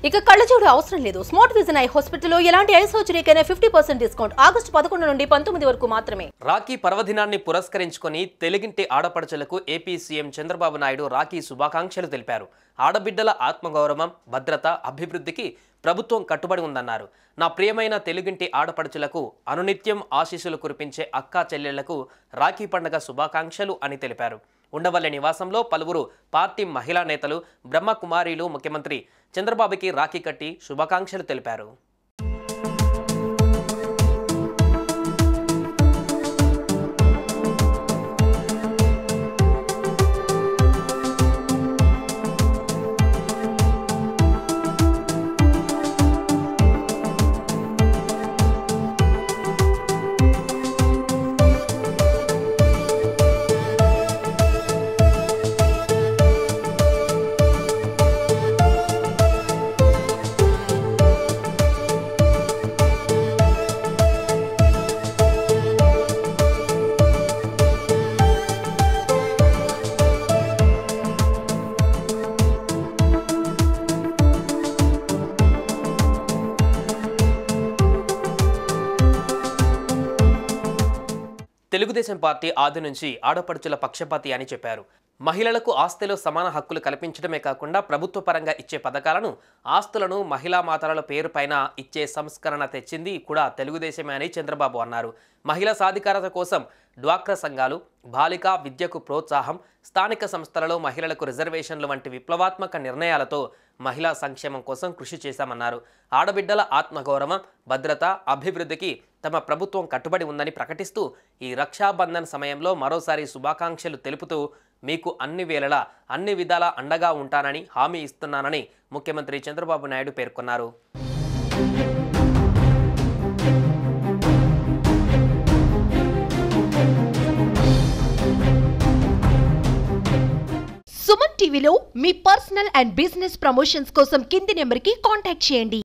ఇక కళ్ళజోడు అవసరం లేదు. స్మార్ట్ విజన్ ఐ హాస్పిటల్లో ఎలాంటి ఐ సర్జరీకైనా 50% డిస్కౌంట్. ఆగస్టు 11 నుండి 19 వరకు మాత్రమే. రాఖీ పర్వదినాన్ని పురస్కరించుకొని తెలుగింటి ఆడపడుచులకు ఏపీ సీఎం చంద్రబాబు నాయుడు రాఖీ శుభాకాంక్షలు తెలిపారు. ఆడబిడ్డల ఆత్మగౌరవం, భద్రత, అభివృద్ధికి ప్రభుత్వం కట్టుబడి ఉందన్నారు. నా ప్రియమైన తెలుగింటి ఆడపడుచులకు అనునిత్యం ఆశీస్సులు కురిపించే అక్కా చెల్లెళ్లకు రాఖీ పండుగ శుభాకాంక్షలు అని తెలిపారు. ఉండవల్లి నివాసంలో పలువురు పార్టీ మహిళా నేతలు, బ్రహ్మకుమారీలు ముఖ్యమంత్రి చంద్రబాబుకి రాఖీ కట్టి శుభాకాంక్షలు తెలిపారు. తెలుగుదేశం పార్టీ ఆది నుంచి ఆడపడుచుల పక్షపాతి అని చెప్పారు. మహిళలకు ఆస్తిలో సమాన హక్కులు కల్పించడమే కాకుండా ప్రభుత్వ పరంగా ఇచ్చే పథకాలను, ఆస్తులను మహిళా మాతల పేరుపైన ఇచ్చే సంస్కరణ తెచ్చింది కూడా తెలుగుదేశమే అని చంద్రబాబు అన్నారు. మహిళా సాధికారత కోసం డ్వాక్రా సంఘాలు, బాలికా విద్యకు ప్రోత్సాహం, స్థానిక సంస్థలలో మహిళలకు రిజర్వేషన్లు వంటి విప్లవాత్మక నిర్ణయాలతో మహిళా సంక్షేమం కోసం కృషి చేశామన్నారు. ఆడబిడ్డల ఆత్మగౌరవం, భద్రత, అభివృద్ధికి తమ ప్రభుత్వం కట్టుబడి ఉందని ప్రకటిస్తూ ఈ రక్షాబంధన్ సమయంలో మరోసారి శుభాకాంక్షలు తెలుపుతూ మీకు అన్ని వేళలా అన్ని విధాలా అండగా ఉంటానని హామీ ఇస్తున్నానని ముఖ్యమంత్రి చంద్రబాబు నాయుడు పేర్కొన్నారు. సుమన్ టీవీలో మీ పర్సనల్ అండ్ బిజినెస్ ప్రమోషన్స్ కోసం కింది నెంబర్కి కాంటాక్ట్ చేయండి.